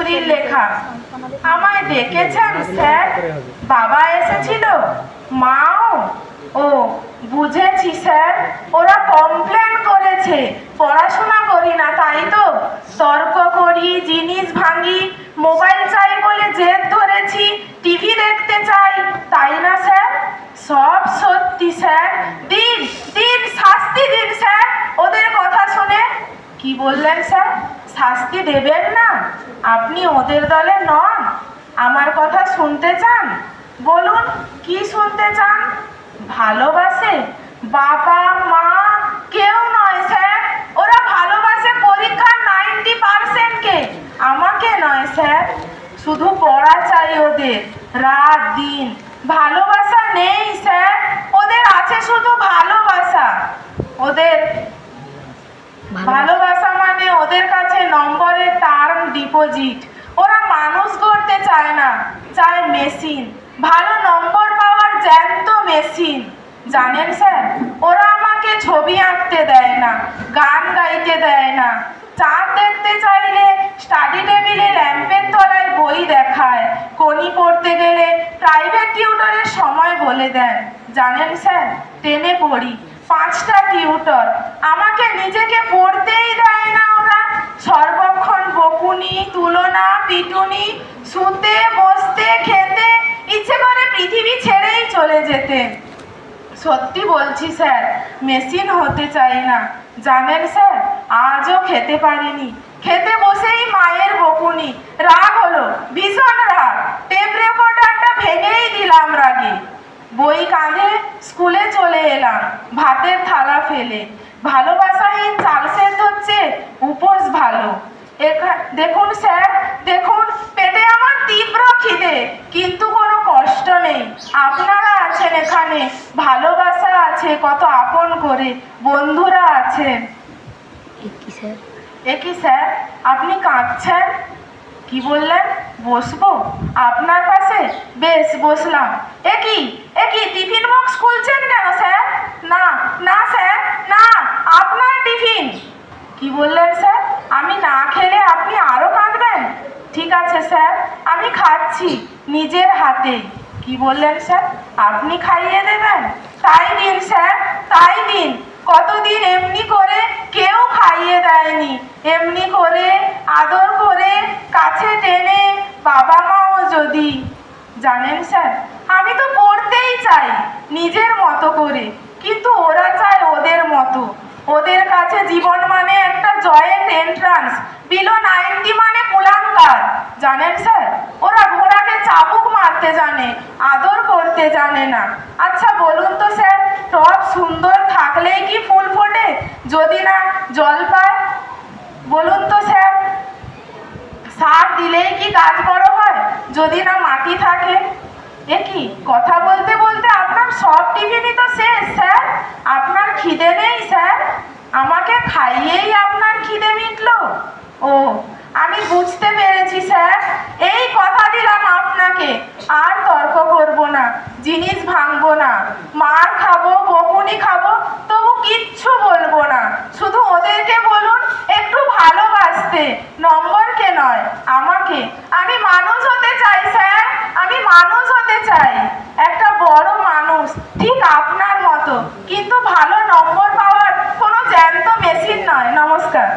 চৌধুরীর লেখা। আমায় ডেকেছেন স্যার? বাবা এসেছিল, মাও? ও বুঝেছি স্যার, ওরা কমপ্লেন করেছে পড়াশোনা করি না, তাই তো? তর্ক করি, জিনিস ভাঙি, মোবাইল চাই বলে জেদ ধরেছি, টিভি দেখতে চাই, তাই না স্যার? সব সত্যি স্যার। দিন দিন শাস্তি দিন স্যার ওদের কথা শুনে। কি বললেন স্যার? শাস্তি দেবেন না? আপনি ওদের দলে নন? আমার কথা শুনতে চান? বলুন কি শুনতে চান? ভালোবাসে? বাবা মা কেউ নয় স্যার, ওরা ভালোবাসে পরীক্ষার 90%কে, আমাকে নয় স্যার। শুধু পড়া চাই ওদের, রাত দিন। ভালোবাসা নেই স্যার, ওদের আছে শুধু ভালোবাসা। ওদের ভালোবাসা মানে ওদের কাছে নম্বরের টার্ম ডিপোজিট। ওরা মানুষ গড়তে চায় না, চায় মেশিন। ভালো নম্বর পাওয়ার জ্যান্ত মেশিন। জানেন স্যার, ওরা আমাকে ছবি আঁকতে দেয় না, গান গাইতে দেয় না। চাঁদ দেখতে চাইলে স্টাডি টেবিলে ল্যাম্পের তলায় বই দেখায়। কোনি পড়তে গেলে প্রাইভেট টিউটরের সময় বলে দেন। জানেন স্যার, টেনে পড়ি, 5টা টিউটর। আমাকে নিজেকে পড়তেই দেয় না ওরা। সর্বক্ষণ বকুনি, তুলনা, পিটুনি, শুতে বসতে খেতে ইচ্ছে করে পৃথিবী ছেড়েই চলে যেতে। সত্যি বলছি স্যার, মেশিন হতে চাই না। জানেন স্যার, আজও খেতে পারিনি। খেতে বসেই মায়ের বকুনি। রাগ হলো, ভীষণ রাগ। টেপ রেকর্ডারটা ভেঙেই দিলাম রাগে। বই কাঁধে স্কুলে চলে এলাম ভাতের থালা ফেলে। ভালোবাসাহীন চাল সেদ্ধ হচ্ছে উপোস ভালো। দেখুন স্যার, দেখুন পেটে আমার তীব্র খিদে, কিন্তু কোনো কষ্ট নেই। আপনারা আছেন এখানে, ভালোবাসা আছে কত আপন করে, বন্ধুরা আছেন। কি স্যার, আপনি কাঁদছেন? কি বললেন? বসবো আপনার পাশে? বেশ বসলাম। একই টিফিন বক্স খুলছেন কেন স্যার? না না স্যার, না, আপনার টিফিন। কি বললেন স্যার? আমি না খেলে আপনি আরো কাঁদবেন? ঠিক আছে স্যার, আমি খাচ্ছি নিজের হাতেই। কি বললেন স্যার? আপনি খাইয়ে দেবেন? তাই দিন স্যার, তাই দিন। কতদিন এমনি করে কেউ খাইয়ে দেয়নি। এমনি করে আদর করে কাছে টেনে, বাবা মাও যদি। জানেন স্যার, আমি তো পড়তেই চাই নিজের মতো করে, কিন্তু ওরা চায় ওদের মতো। ওদের কাছে জীবন মানে একটা জয়েন্ট এন্ট্রান্স, বিলো 90 মানে কুলাঙ্গার। জানেন স্যার, ওরা ঘোড়াকে চাবুক মারতে জানে, আদর করতে জানে না। আচ্ছা বলুন তো স্যার, টব সুন্দর থাকলেই কি ফুল ফোটে যদি না জল পায়? বলুন তো স্যার, সার দিলেই কি গাছ বড় হয় যদি না মাটি থাকে? কি কথা বলতে বলতে আপনার সব টিফিনই তো শেষ স্যার। আপনার খিদে নেই স্যার? আমাকে খাইয়েই আপনার খিদে মিটলো? ও, আমি বুঝতে পেরেছি স্যার। এই কথা দিলাম আপনাকে, আর তর্ক করব না, জিনিস ভাঙবো না, মার খাবো, বকুনি খাবো, তবু কিচ্ছু বলবো না। শুধু ওদেরকে বলুন একটু ভালোবাসতে, নম্বরকে নয় আমাকে। আমি মানুষ হতে চাই স্যার, আমি মানুষ হতে চাই, একটা বড় মানুষ, ঠিক আপনার মতো, কিন্তু ভালো নম্বর পাওয়ার কোনো জ্যান্ত মেশিন নয়। নমস্কার।